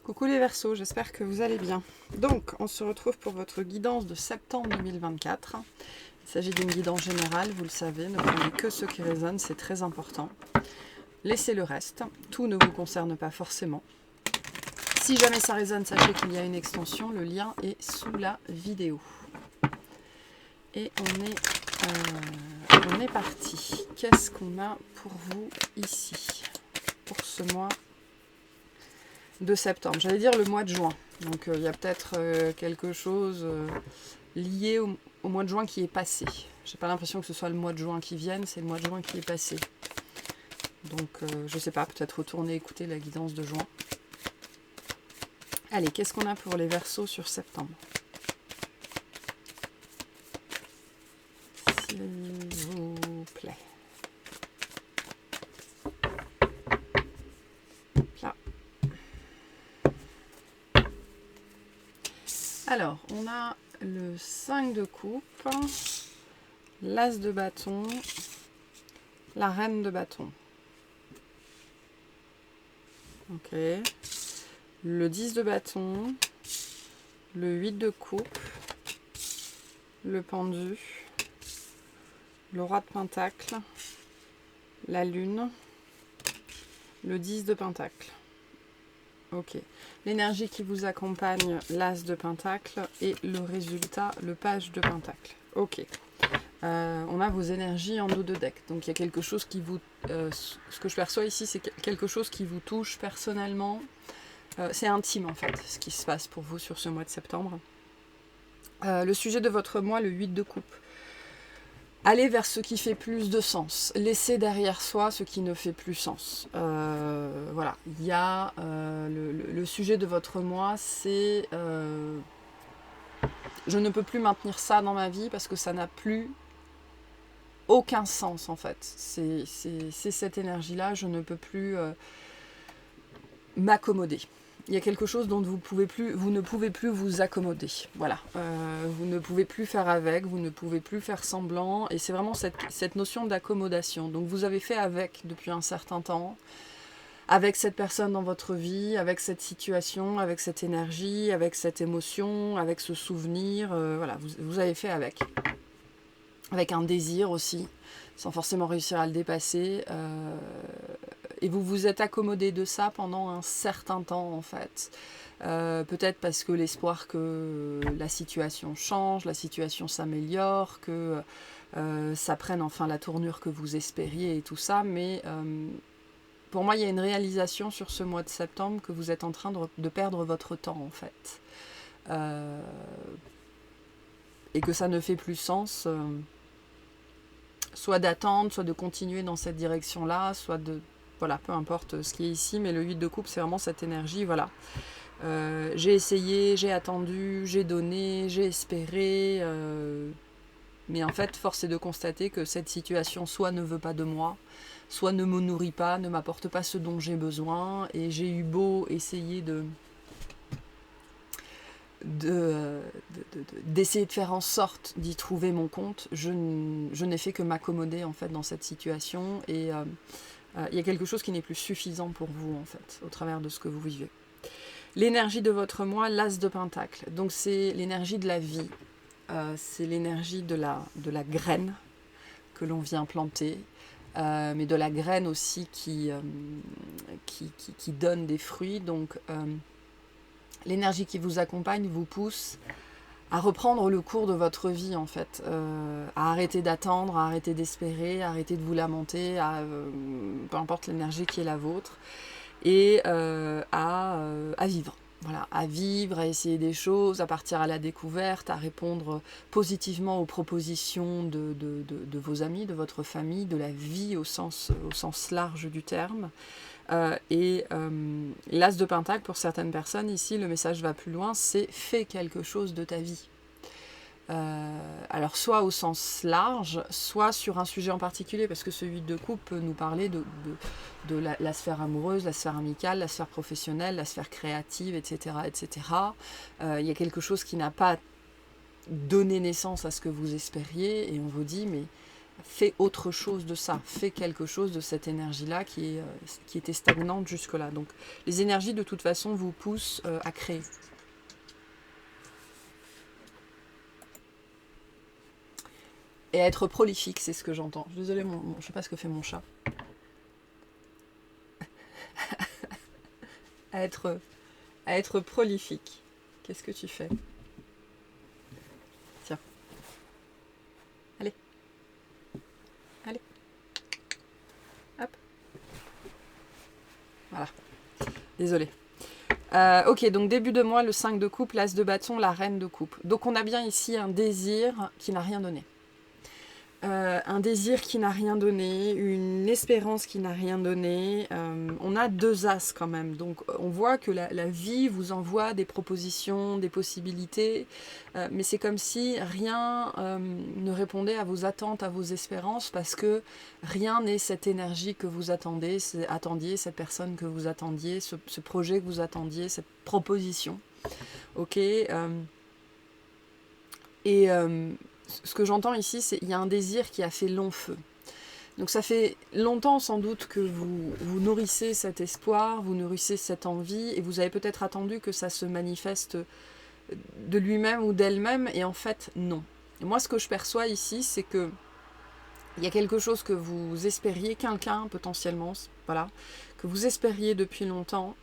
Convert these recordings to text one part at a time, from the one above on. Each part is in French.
Coucou les Verseaux, j'espère que vous allez bien. Donc, on se retrouve pour votre guidance de septembre 2024. Il s'agit d'une guidance générale, vous le savez, ne prenez que ce qui résonne, c'est très important. Laissez le reste, tout ne vous concerne pas forcément. Si jamais ça résonne, sachez qu'il y a une extension, le lien est sous la vidéo. Et on est parti. Qu'est-ce qu'on a pour vous ici, pour ce mois de septembre, j'allais dire le mois de juin, donc il y a peut-être quelque chose lié au mois de juin qui est passé. J'ai pas l'impression que ce soit le mois de juin qui vienne, c'est le mois de juin qui est passé. Donc je sais pas, peut-être retourner écouter la guidance de juin. Allez, qu'est-ce qu'on a pour les Verseaux sur septembre? S'il vous plaît. Là. Alors, on a le 5 de coupe, l'as de bâton, la reine de bâton. Ok. Le 10 de bâton, le 8 de coupe, le pendu, le roi de pentacle, la lune, le 10 de pentacle. Ok. L'énergie qui vous accompagne, l'as de pentacle, et le résultat, le page de pentacle. Ok. On a vos énergies en dos de deck. Donc il y a quelque chose qui vous... ce que je perçois ici, c'est quelque chose qui vous touche personnellement. C'est intime en fait, ce qui se passe pour vous sur ce mois de septembre. Le sujet de votre mois, le 8 de coupe. Allez vers ce qui fait plus de sens. Laissez derrière soi ce qui ne fait plus sens. Voilà, il y a le sujet de votre mois, c'est je ne peux plus maintenir ça dans ma vie parce que ça n'a plus aucun sens en fait. C'est cette énergie-là, je ne peux plus m'accommoder. Il y a quelque chose dont vous ne pouvez plus vous accommoder. Voilà. Vous ne pouvez plus faire avec, vous ne pouvez plus faire semblant. Et c'est vraiment cette notion d'accommodation. Donc vous avez fait avec depuis un certain temps, avec cette personne dans votre vie, avec cette situation, avec cette énergie, avec cette émotion, avec ce souvenir. Voilà, vous avez fait avec. Avec un désir aussi, sans forcément réussir à le dépasser. Et vous vous êtes accommodé de ça pendant un certain temps en fait. Peut-être parce que l'espoir que la situation change, la situation s'améliore, que ça prenne enfin la tournure que vous espériez et tout ça. Mais pour moi, il y a une réalisation sur ce mois de septembre que vous êtes en train de perdre votre temps en fait. Et que ça ne fait plus sens, soit d'attendre, soit de continuer dans cette direction-là, soit de... Voilà, peu importe ce qui est ici, mais le 8 de coupe, c'est vraiment cette énergie, voilà. J'ai essayé, j'ai attendu, j'ai donné, j'ai espéré, mais en fait, force est de constater que cette situation soit ne veut pas de moi, soit ne me nourrit pas, ne m'apporte pas ce dont j'ai besoin, et j'ai eu beau essayer d'essayer de faire en sorte d'y trouver mon compte, je n'ai fait que m'accommoder en fait dans cette situation, et il y a quelque chose qui n'est plus suffisant pour vous en fait, au travers de ce que vous vivez. L'énergie de votre mois, l'as de pentacle. Donc c'est l'énergie de la vie, c'est l'énergie de la graine que l'on vient planter, mais de la graine aussi qui donne des fruits. Donc l'énergie qui vous accompagne vous pousse à reprendre le cours de votre vie en fait, à arrêter d'attendre, à arrêter d'espérer, à arrêter de vous lamenter, peu importe l'énergie qui est la vôtre, et à vivre. Voilà, à vivre, à essayer des choses, à partir à la découverte, à répondre positivement aux propositions de vos amis, de votre famille, de la vie au sens large du terme. L'as de pentacle, pour certaines personnes, ici, le message va plus loin, c'est fais quelque chose de ta vie. Alors soit au sens large, soit sur un sujet en particulier, parce que ce 8 de coupe peut nous parler de la sphère amoureuse, la sphère amicale, la sphère professionnelle, la sphère créative, etc. etc. Il y a quelque chose qui n'a pas donné naissance à ce que vous espériez, et on vous dit, mais fais autre chose de ça, fais quelque chose de cette énergie-là qui était stagnante jusque-là. Donc les énergies de toute façon vous poussent à créer. Et à être prolifique, c'est ce que j'entends. Je suis désolée, je sais pas ce que fait mon chat. à être prolifique. Qu'est-ce que tu fais? Tiens. Allez. Allez. Hop. Voilà. Désolée. Ok, donc début de mois, le 5 de coupe, l'as de bâton, la reine de coupe. Donc on a bien ici un désir qui n'a rien donné. Un désir qui n'a rien donné, une espérance qui n'a rien donné. On a 2 as quand même, donc on voit que la vie vous envoie des propositions, des possibilités, mais c'est comme si rien ne répondait à vos attentes, à vos espérances, parce que rien n'est cette énergie que vous attendiez, cette personne que vous attendiez, ce projet que vous attendiez, cette proposition. Ok, ce que j'entends ici, c'est qu'il y a un désir qui a fait long feu. Donc ça fait longtemps sans doute que vous nourrissez cet espoir, vous nourrissez cette envie, et vous avez peut-être attendu que ça se manifeste de lui-même ou d'elle-même, et en fait, non. Et moi, ce que je perçois ici, c'est que il y a quelque chose que vous espériez, quelqu'un potentiellement, voilà, que vous espériez depuis longtemps,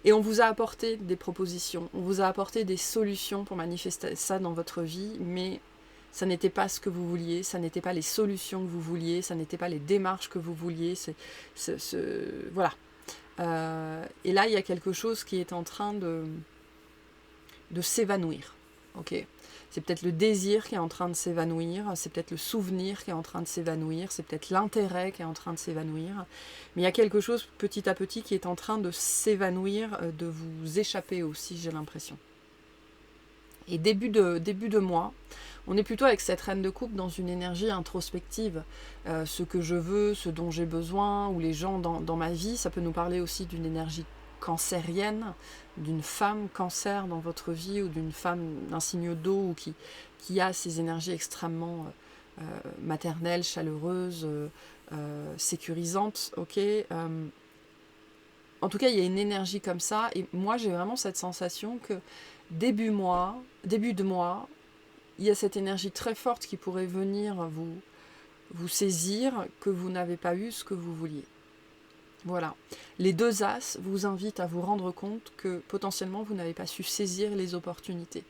et on vous a apporté des propositions, on vous a apporté des solutions pour manifester ça dans votre vie, mais ça n'était pas ce que vous vouliez, ça n'était pas les solutions que vous vouliez, ça n'était pas les démarches que vous vouliez. Voilà. Et là, il y a quelque chose qui est en train de s'évanouir. Okay, c'est peut-être le désir qui est en train de s'évanouir, c'est peut-être le souvenir qui est en train de s'évanouir, c'est peut-être l'intérêt qui est en train de s'évanouir. Mais il y a quelque chose petit à petit qui est en train de s'évanouir, de vous échapper aussi, j'ai l'impression. Et début de mois, on est plutôt avec cette reine de coupe dans une énergie introspective. Ce que je veux, ce dont j'ai besoin, ou les gens dans ma vie, ça peut nous parler aussi d'une énergie cancérienne, d'une femme cancer dans votre vie, ou d'une femme d'un signe d'eau, ou qui a ces énergies extrêmement maternelles, chaleureuses, sécurisantes. Okay, en tout cas, il y a une énergie comme ça, et moi j'ai vraiment cette sensation que début de mois, il y a cette énergie très forte qui pourrait venir vous saisir, que vous n'avez pas eu ce que vous vouliez. Voilà. Les 2 as vous invitent à vous rendre compte que potentiellement vous n'avez pas su saisir les opportunités.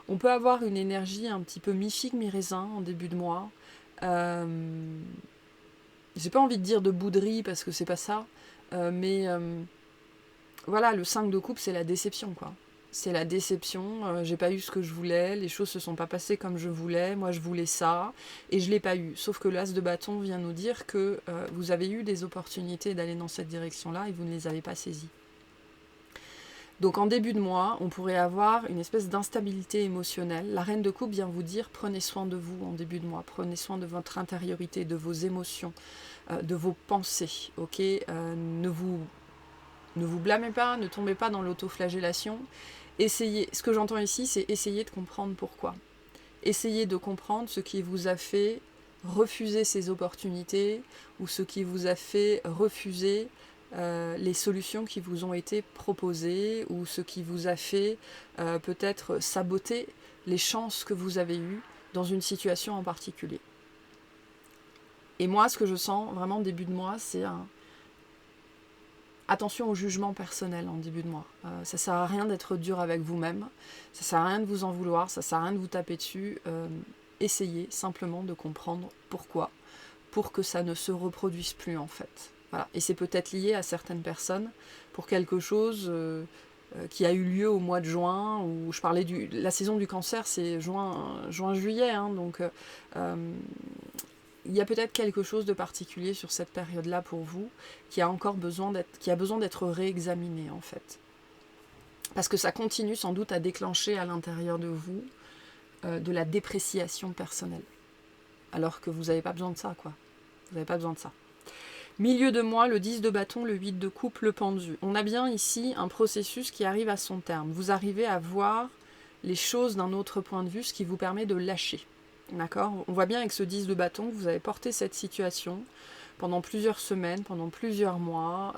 On peut avoir une énergie un petit peu mi-figue, mi-raisin en début de mois. J'ai pas envie de dire de bouderie parce que c'est pas ça, mais voilà, le 5 de coupe, c'est la déception, quoi. C'est la déception, j'ai pas eu ce que je voulais, les choses se sont pas passées comme je voulais, moi je voulais ça, et je l'ai pas eu. Sauf que l'as de bâton vient nous dire que vous avez eu des opportunités d'aller dans cette direction-là et vous ne les avez pas saisies. Donc en début de mois, on pourrait avoir une espèce d'instabilité émotionnelle. La reine de coupe vient vous dire, prenez soin de vous en début de mois, prenez soin de votre intériorité, de vos émotions, de vos pensées, ok, ne vous blâmez pas, ne tombez pas dans l'autoflagellation. Essayez, ce que j'entends ici, c'est essayer de comprendre pourquoi. Essayez de comprendre ce qui vous a fait refuser ces opportunités, ou ce qui vous a fait refuser les solutions qui vous ont été proposées, ou ce qui vous a fait peut-être saboter les chances que vous avez eues dans une situation en particulier. Et moi, ce que je sens vraiment début de mois, c'est attention au jugement personnel en début de mois. Ça sert à rien d'être dur avec vous-même, ça sert à rien de vous en vouloir, ça sert à rien de vous taper dessus. Essayez simplement de comprendre pourquoi, pour que ça ne se reproduise plus en fait. Voilà. Et c'est peut-être lié à certaines personnes pour quelque chose qui a eu lieu au mois de juin, où je parlais la saison du cancer, c'est juin-juillet, hein, donc il y a peut-être quelque chose de particulier sur cette période-là pour vous qui a besoin d'être réexaminé en fait. Parce que ça continue sans doute à déclencher à l'intérieur de vous de la dépréciation personnelle. Alors que vous n'avez pas besoin de ça, quoi. Vous n'avez pas besoin de ça. Milieu de mois, le 10 de bâton, le 8 de coupe, le pendu. On a bien ici un processus qui arrive à son terme. Vous arrivez à voir les choses d'un autre point de vue, ce qui vous permet de lâcher. D'accord? On voit bien avec ce 10 de bâton que vous avez porté cette situation pendant plusieurs semaines, pendant plusieurs mois.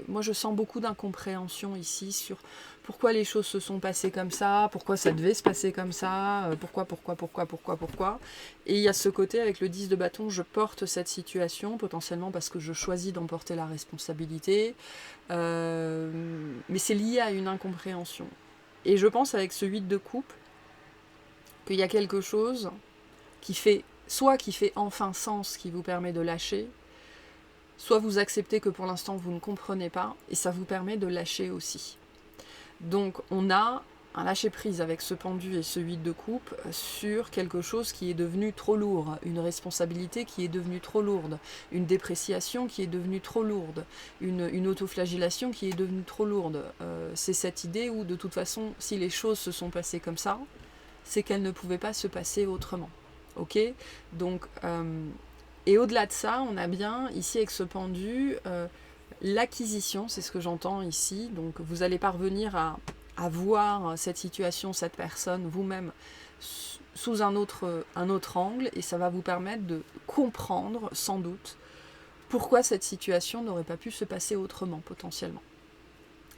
Moi, je sens beaucoup d'incompréhension ici sur pourquoi les choses se sont passées comme ça, pourquoi ça devait se passer comme ça, pourquoi. Et il y a ce côté avec le 10 de bâton, je porte cette situation, potentiellement parce que je choisis d'en porter la responsabilité, mais c'est lié à une incompréhension. Et je pense avec ce 8 de coupe, qu'il y a quelque chose qui fait enfin sens, qui vous permet de lâcher, soit vous acceptez que pour l'instant vous ne comprenez pas, et ça vous permet de lâcher aussi. Donc on a un lâcher-prise avec ce pendu et ce 8 de coupe sur quelque chose qui est devenu trop lourd, une responsabilité qui est devenue trop lourde, une dépréciation qui est devenue trop lourde, une autoflagellation qui est devenue trop lourde. C'est cette idée où de toute façon, si les choses se sont passées comme ça, c'est qu'elles ne pouvaient pas se passer autrement. Ok ? Donc, et au-delà de ça, on a bien ici avec ce pendu l'acquisition, c'est ce que j'entends ici. Donc vous allez parvenir à voir cette situation, cette personne, vous-même, sous un autre angle, et ça va vous permettre de comprendre, sans doute, pourquoi cette situation n'aurait pas pu se passer autrement, potentiellement.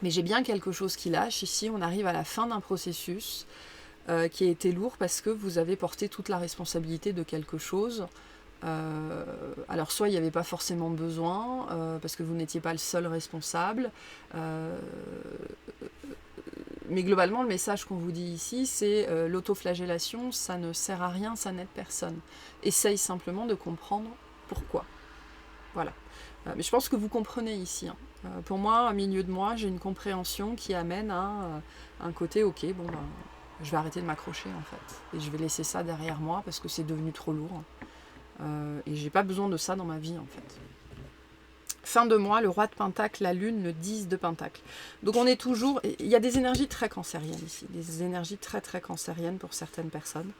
Mais j'ai bien quelque chose qui lâche. Ici, on arrive à la fin d'un processus qui a été lourd parce que vous avez porté toute la responsabilité de quelque chose. Alors soit il n'y avait pas forcément besoin, parce que vous n'étiez pas le seul responsable, mais globalement le message qu'on vous dit ici, c'est l'autoflagellation, ça ne sert à rien, ça n'aide personne. Essaye simplement de comprendre pourquoi. Voilà. Mais je pense que vous comprenez ici. Pour moi, au milieu de moi, j'ai une compréhension qui amène à un côté, ok, bon, ben, je vais arrêter de m'accrocher en fait. Et je vais laisser ça derrière moi parce que c'est devenu trop lourd. Et j'ai pas besoin de ça dans ma vie en fait. Fin de mois, le roi de pentacle, la lune, le 10 de pentacle. Donc on est toujours... Il y a des énergies très cancériennes ici. Des énergies très très cancériennes pour certaines personnes.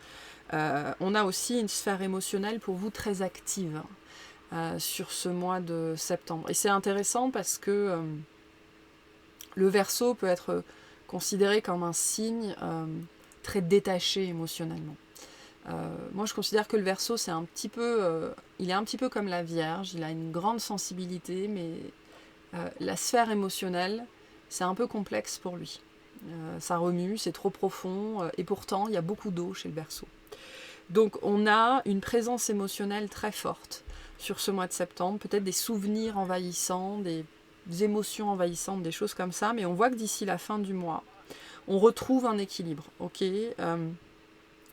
On a aussi une sphère émotionnelle pour vous très active sur ce mois de septembre. Et c'est intéressant parce que le Verseau peut être considéré comme un signe très détaché émotionnellement. Moi, je considère que le Verseau, c'est un petit peu, il est un petit peu comme la Vierge. Il a une grande sensibilité, mais la sphère émotionnelle, c'est un peu complexe pour lui. Ça remue, c'est trop profond, et pourtant, il y a beaucoup d'eau chez le Verseau. Donc, on a une présence émotionnelle très forte sur ce mois de septembre, peut-être des souvenirs envahissants, des émotions envahissantes, des choses comme ça, mais on voit que d'ici la fin du mois, on retrouve un équilibre. Ok,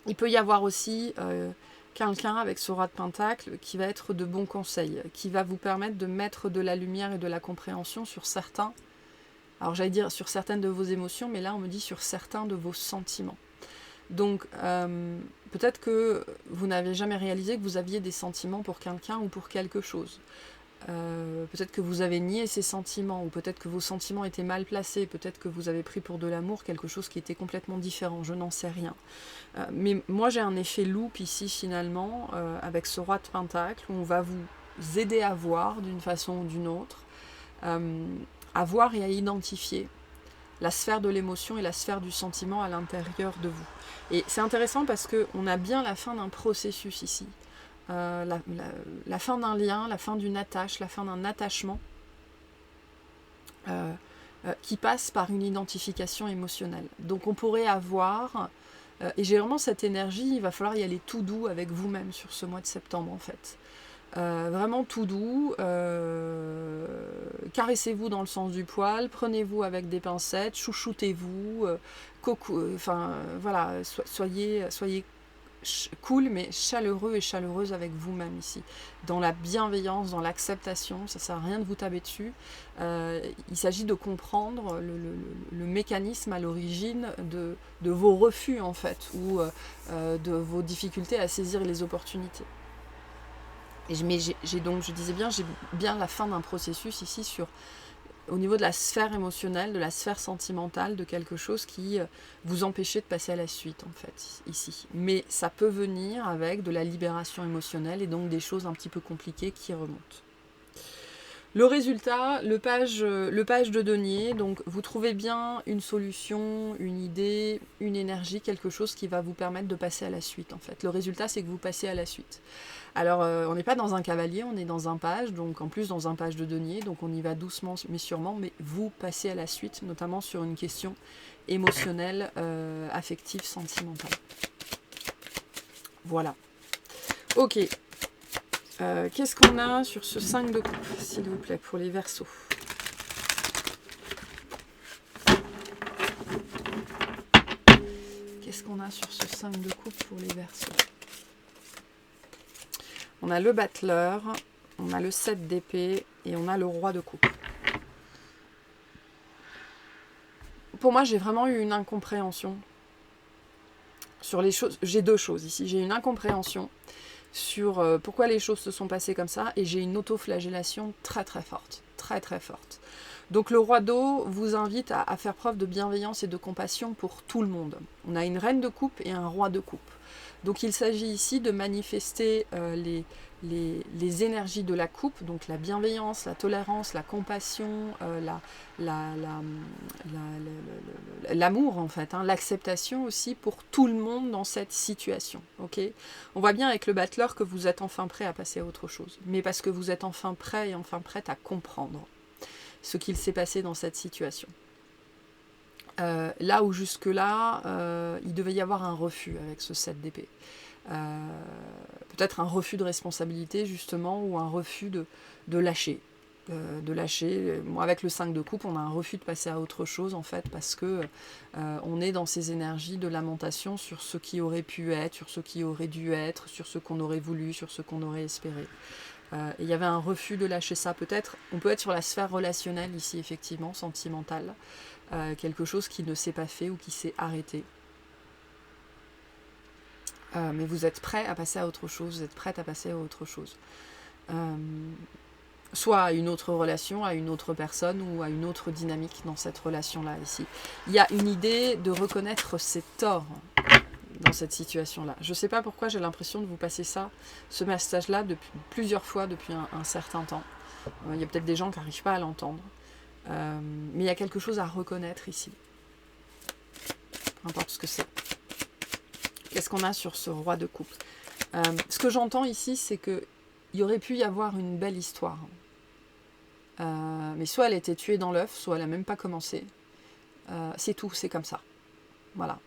il peut y avoir aussi quelqu'un avec ce roi de pentacle qui va être de bons conseils, qui va vous permettre de mettre de la lumière et de la compréhension sur certains, alors j'allais dire sur certaines de vos émotions, mais là on me dit sur certains de vos sentiments. Donc peut-être que vous n'avez jamais réalisé que vous aviez des sentiments pour quelqu'un ou pour quelque chose. Peut-être que vous avez nié ces sentiments, ou peut-être que vos sentiments étaient mal placés, peut-être que vous avez pris pour de l'amour quelque chose qui était complètement différent, je n'en sais rien. Mais moi j'ai un effet loupe ici finalement, avec ce roi de pentacle, où on va vous aider à voir d'une façon ou d'une autre, à voir et à identifier la sphère de l'émotion et la sphère du sentiment à l'intérieur de vous. Et c'est intéressant parce qu'on a bien la fin d'un processus ici. La fin d'un lien, la fin d'une attache, la fin d'un attachement qui passe par une identification émotionnelle. Donc on pourrait avoir, et j'ai vraiment cette énergie, il va falloir y aller tout doux avec vous-même sur ce mois de septembre en fait. Vraiment tout doux, caressez-vous dans le sens du poil, prenez-vous avec des pincettes, chouchoutez-vous, voilà, soyez cool mais chaleureux et chaleureuse avec vous-même ici, dans la bienveillance, dans l'acceptation. Ça sert à rien de vous taper dessus, il s'agit de comprendre le mécanisme à l'origine de vos refus en fait, ou de vos difficultés à saisir les opportunités. Mais je disais bien, j'ai bien la fin d'un processus ici au niveau de la sphère émotionnelle, de la sphère sentimentale, de quelque chose qui vous empêchait de passer à la suite, en fait, ici. Mais ça peut venir avec de la libération émotionnelle et donc des choses un petit peu compliquées qui remontent. Le résultat, le page de denier, donc vous trouvez bien une solution, une idée, une énergie, quelque chose qui va vous permettre de passer à la suite en fait. Le résultat, c'est que vous passez à la suite. Alors, on n'est pas dans un cavalier, on est dans un page, donc en plus dans un page de denier, donc on y va doucement mais sûrement, mais vous passez à la suite, notamment sur une question émotionnelle, affective, sentimentale. Voilà. Ok. Qu'est-ce qu'on a sur ce 5 de coupe, s'il vous plaît, pour les Verseaux? Qu'est-ce qu'on a sur ce 5 de coupe pour les Verseaux? On a le battleur, on a le 7 d'épée et on a le roi de coupe. Pour moi, j'ai vraiment eu une incompréhension sur les choses. J'ai deux choses ici. J'ai une incompréhension sur pourquoi les choses se sont passées comme ça, et j'ai une autoflagellation très très forte, très très forte. Donc le roi d'eau vous invite à faire preuve de bienveillance et de compassion pour tout le monde. On a une reine de coupe et un roi de coupe. Donc il s'agit ici de manifester les énergies de la coupe, donc la bienveillance, la tolérance, la compassion, l'amour en fait, hein, l'acceptation aussi pour tout le monde dans cette situation. Okay, on voit bien avec le battleur que vous êtes enfin prêt à passer à autre chose, mais parce que vous êtes enfin prêt et enfin prête à comprendre ce qu'il s'est passé dans cette situation. Là où jusque-là, il devait y avoir un refus avec ce 7 d'épée. Peut-être un refus de responsabilité, justement, ou un refus de lâcher. Moi, avec le 5 de coupe, on a un refus de passer à autre chose, en fait, parce que on est dans ces énergies de lamentation sur ce qui aurait pu être, sur ce qui aurait dû être, sur ce qu'on aurait voulu, sur ce qu'on aurait espéré. Il y avait un refus de lâcher ça, peut-être. On peut être sur la sphère relationnelle, ici, effectivement, sentimentale. Quelque chose qui ne s'est pas fait ou qui s'est arrêté. Mais vous êtes prêt à passer à autre chose, vous êtes prête à passer à autre chose. Soit à une autre relation, à une autre personne ou à une autre dynamique dans cette relation-là ici. Il y a une idée de reconnaître ses torts dans cette situation-là. Je ne sais pas pourquoi j'ai l'impression de vous passer ce message-là plusieurs fois depuis un certain temps. Il y a peut-être des gens qui n'arrivent pas à l'entendre. Mais il y a quelque chose à reconnaître ici. Peu importe ce que c'est. Qu'est-ce qu'on a sur ce roi de coupe? Ce que j'entends ici, c'est qu'il y aurait pu y avoir une belle histoire. Mais soit elle était tuée dans l'œuf, soit elle n'a même pas commencé. C'est tout, c'est comme ça. Voilà.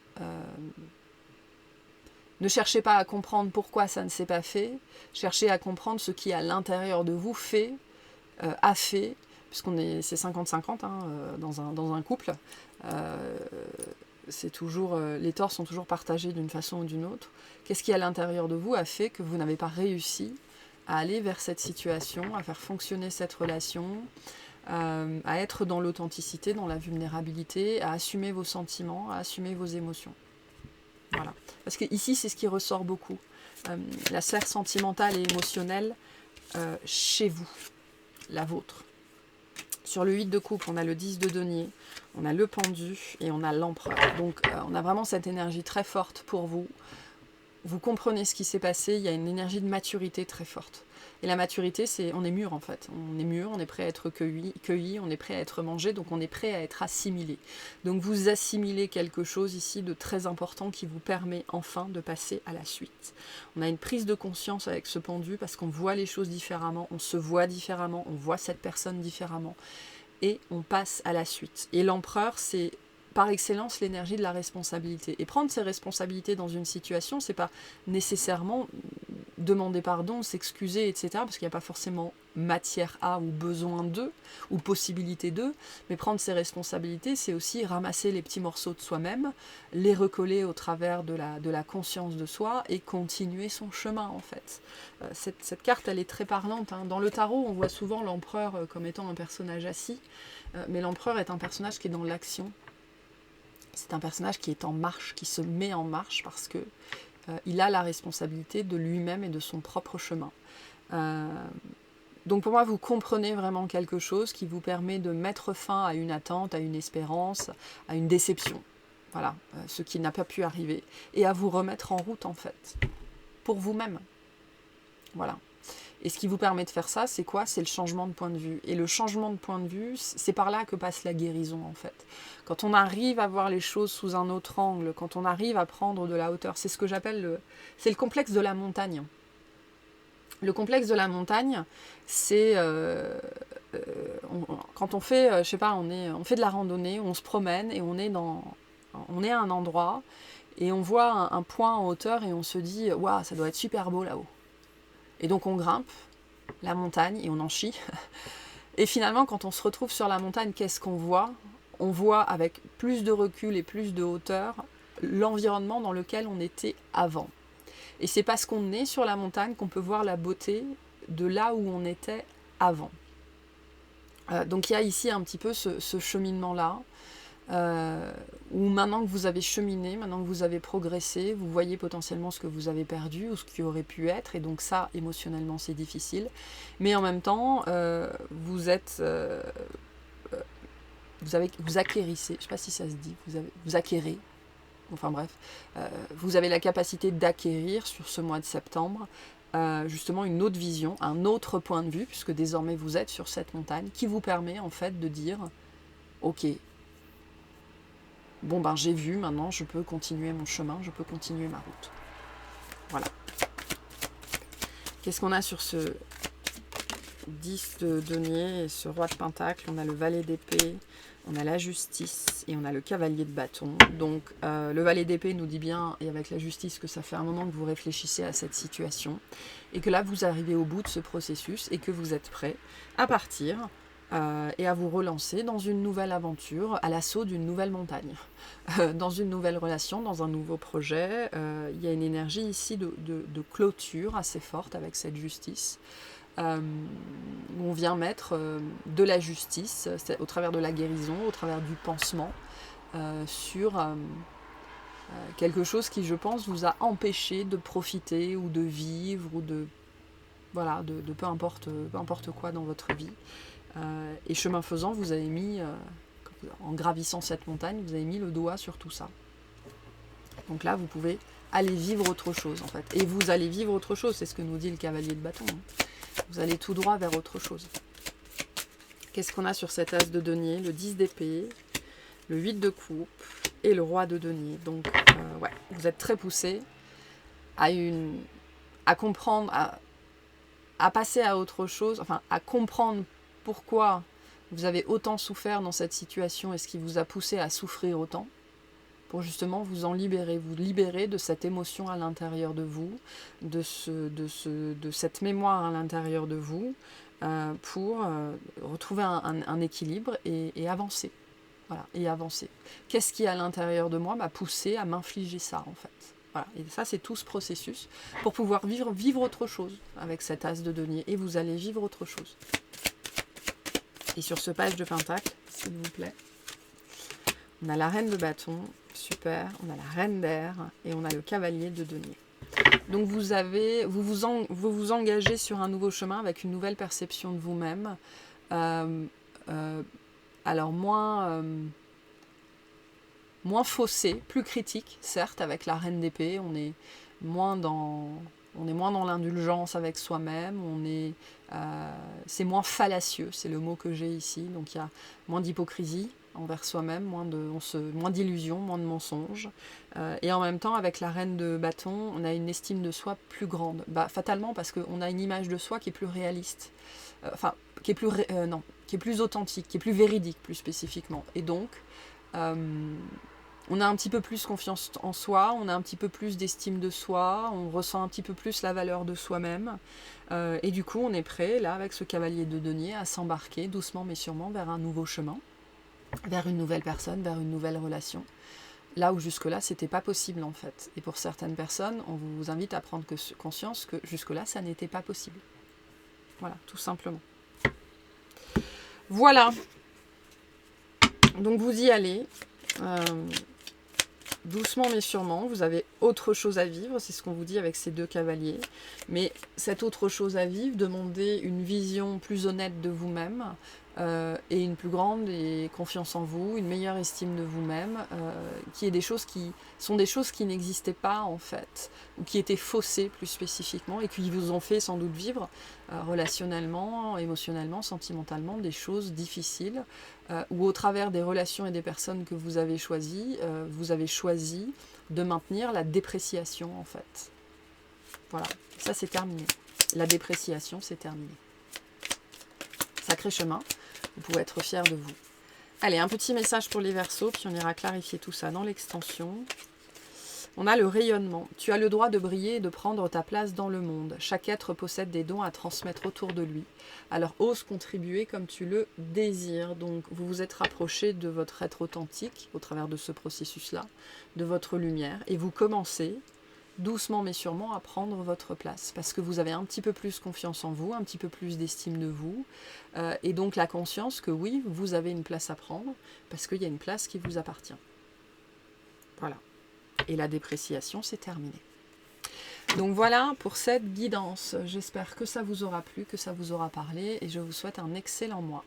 Ne cherchez pas à comprendre pourquoi ça ne s'est pas fait. Cherchez à comprendre ce qui, à l'intérieur de vous, a fait, c'est 50-50 hein, dans un couple. C'est toujours, les torts sont toujours partagés d'une façon ou d'une autre. Qu'est-ce qui à l'intérieur de vous a fait que vous n'avez pas réussi à aller vers cette situation, à faire fonctionner cette relation, à être dans l'authenticité, dans la vulnérabilité, à assumer vos sentiments, à assumer vos émotions. Voilà. Parce que ici, c'est ce qui ressort beaucoup. La sphère sentimentale et émotionnelle chez vous, la vôtre. Sur le 8 de coupe, on a le 10 de denier, on a le pendu et on a l'empereur. Donc on a vraiment cette énergie très forte pour vous. Vous comprenez ce qui s'est passé, il y a une énergie de maturité très forte. Et la maturité, c'est on est mûr en fait. On est mûr, on est prêt à être cueilli, on est prêt à être mangé, donc on est prêt à être assimilé. Donc vous assimilez quelque chose ici de très important qui vous permet enfin de passer à la suite. On a une prise de conscience avec ce pendu parce qu'on voit les choses différemment, on se voit différemment, on voit cette personne différemment. Et on passe à la suite. Et l'empereur, c'est par excellence l'énergie de la responsabilité. Et prendre ses responsabilités dans une situation, c'est pas nécessairement demander pardon, s'excuser, etc. Parce qu'il n'y a pas forcément matière à ou besoin de, ou possibilité de. Mais prendre ses responsabilités, c'est aussi ramasser les petits morceaux de soi-même, les recoller au travers de la conscience de soi et continuer son chemin en fait. Cette carte, elle est très parlante. Hein. Dans le tarot, on voit souvent l'empereur comme étant un personnage assis. Mais l'empereur est un personnage qui est dans l'action. C'est un personnage qui est en marche, qui se met en marche parce que il a la responsabilité de lui-même et de son propre chemin. Donc pour moi, vous comprenez vraiment quelque chose qui vous permet de mettre fin à une attente, à une espérance, à une déception. Voilà, ce qui n'a pas pu arriver. Et à vous remettre en route en fait, pour vous-même. Voilà. Et ce qui vous permet de faire ça, c'est quoi? C'est le changement de point de vue. Et le changement de point de vue, c'est par là que passe la guérison, en fait. Quand on arrive à voir les choses sous un autre angle, quand on arrive à prendre de la hauteur, c'est ce que j'appelle c'est le complexe de la montagne. Le complexe de la montagne, c'est quand on fait, je sais pas, on fait de la randonnée, on se promène et on est à un endroit et on voit un point en hauteur et on se dit, waouh, ça doit être super beau là-haut. Et donc on grimpe la montagne et on en chie. Et finalement, quand on se retrouve sur la montagne, qu'est-ce qu'on voit? On voit avec plus de recul et plus de hauteur l'environnement dans lequel on était avant. Et c'est parce qu'on est sur la montagne qu'on peut voir la beauté de là où on était avant. Donc il y a ici un petit peu ce cheminement-là, où maintenant que vous avez cheminé, maintenant que vous avez progressé, vous voyez potentiellement ce que vous avez perdu ou ce qui aurait pu être, et donc ça, émotionnellement, c'est difficile. Mais en même temps, vous acquérissez, je ne sais pas si ça se dit, vous acquérez, enfin bref, vous avez la capacité d'acquérir sur ce mois de septembre justement une autre vision, un autre point de vue, puisque désormais vous êtes sur cette montagne, qui vous permet en fait de dire ok, bon ben j'ai vu, maintenant je peux continuer mon chemin, je peux continuer ma route. Voilà. Qu'est-ce qu'on a sur ce 10 de denier et ce roi de pentacle? On a le valet d'épée, on a la justice et on a le cavalier de bâton. Donc le valet d'épée nous dit bien, et avec la justice, que ça fait un moment que vous réfléchissez à cette situation et que là vous arrivez au bout de ce processus et que vous êtes prêt à partir et à vous relancer dans une nouvelle aventure, à l'assaut d'une nouvelle montagne, dans une nouvelle relation, dans un nouveau projet. Il y a une énergie ici de clôture assez forte avec cette justice. On vient mettre de la justice au travers de la guérison, au travers du pansement sur quelque chose qui, je pense, vous a empêché de profiter ou de vivre ou de peu importe quoi dans votre vie. Et chemin faisant, vous avez mis, en gravissant cette montagne, vous avez mis le doigt sur tout ça. Donc là, vous pouvez aller vivre autre chose en fait. Et vous allez vivre autre chose, c'est ce que nous dit le cavalier de bâton. Vous allez tout droit vers autre chose. Qu'est-ce qu'on a sur cet as de denier? Le 10 d'épée, le 8 de coupe et le roi de denier. Donc, ouais, vous êtes très poussé à comprendre, à passer à autre chose, enfin, à comprendre pourquoi vous avez autant souffert dans cette situation et ce qui vous a poussé à souffrir autant, pour justement vous en libérer, vous libérer de cette émotion à l'intérieur de vous, de cette mémoire à l'intérieur de vous, pour retrouver un équilibre et avancer. Voilà, et avancer. Qu'est-ce qui, à l'intérieur de moi, m'a poussé à m'infliger ça, en fait? Voilà, et ça, c'est tout ce processus pour pouvoir vivre autre chose avec cet as de denier. Et vous allez vivre autre chose. Et sur ce page de pentacle, s'il vous plaît, on a la reine de bâton, super, on a la reine d'air et on a le cavalier de denier. Donc vous vous engagez sur un nouveau chemin avec une nouvelle perception de vous-même. Alors moins faussé, plus critique, certes, avec la reine d'épée, on est moins dans l'indulgence avec soi-même, c'est moins fallacieux, c'est le mot que j'ai ici, donc il y a moins d'hypocrisie envers soi-même, moins d'illusions, moins de mensonges, et en même temps avec la reine de bâton, on a une estime de soi plus grande, fatalement parce qu'on a une image de soi qui est plus réaliste, qui est plus authentique, qui est plus véridique plus spécifiquement, et donc on a un petit peu plus confiance en soi, on a un petit peu plus d'estime de soi, on ressent un petit peu plus la valeur de soi-même. Et du coup, on est prêt, là, avec ce cavalier de denier, à s'embarquer doucement mais sûrement vers un nouveau chemin, vers une nouvelle personne, vers une nouvelle relation. Là où jusque-là, c'était pas possible, en fait. Et pour certaines personnes, on vous invite à prendre conscience que jusque-là, ça n'était pas possible. Voilà, tout simplement. Voilà. Donc, vous y allez. Doucement mais sûrement, vous avez autre chose à vivre, c'est ce qu'on vous dit avec ces deux cavaliers. Mais cette autre chose à vivre, demandez une vision plus honnête de vous-même, et une plus grande confiance en vous, une meilleure estime de vous-même, qui est des choses qui sont des choses qui n'existaient pas en fait, ou qui étaient faussées plus spécifiquement, et qui vous ont fait sans doute vivre relationnellement, émotionnellement, sentimentalement, des choses difficiles, ou au travers des relations et des personnes que vous avez choisi de maintenir la dépréciation en fait. Voilà, ça c'est terminé. La dépréciation, c'est terminé. Sacré chemin, vous pouvez être fiers de vous. Allez, un petit message pour les Verseaux, puis on ira clarifier tout ça dans l'extension. On a le rayonnement. Tu as le droit de briller et de prendre ta place dans le monde. Chaque être possède des dons à transmettre autour de lui. Alors ose contribuer comme tu le désires. Donc vous vous êtes rapproché de votre être authentique au travers de ce processus-là, de votre lumière, et vous commencez doucement mais sûrement à prendre votre place, parce que vous avez un petit peu plus confiance en vous, un petit peu plus d'estime de vous, et donc la conscience que oui, vous avez une place à prendre, parce qu'il y a une place qui vous appartient. Voilà. Et la dépréciation, c'est terminé. Donc voilà pour cette guidance. J'espère que ça vous aura plu, que ça vous aura parlé, et je vous souhaite un excellent mois.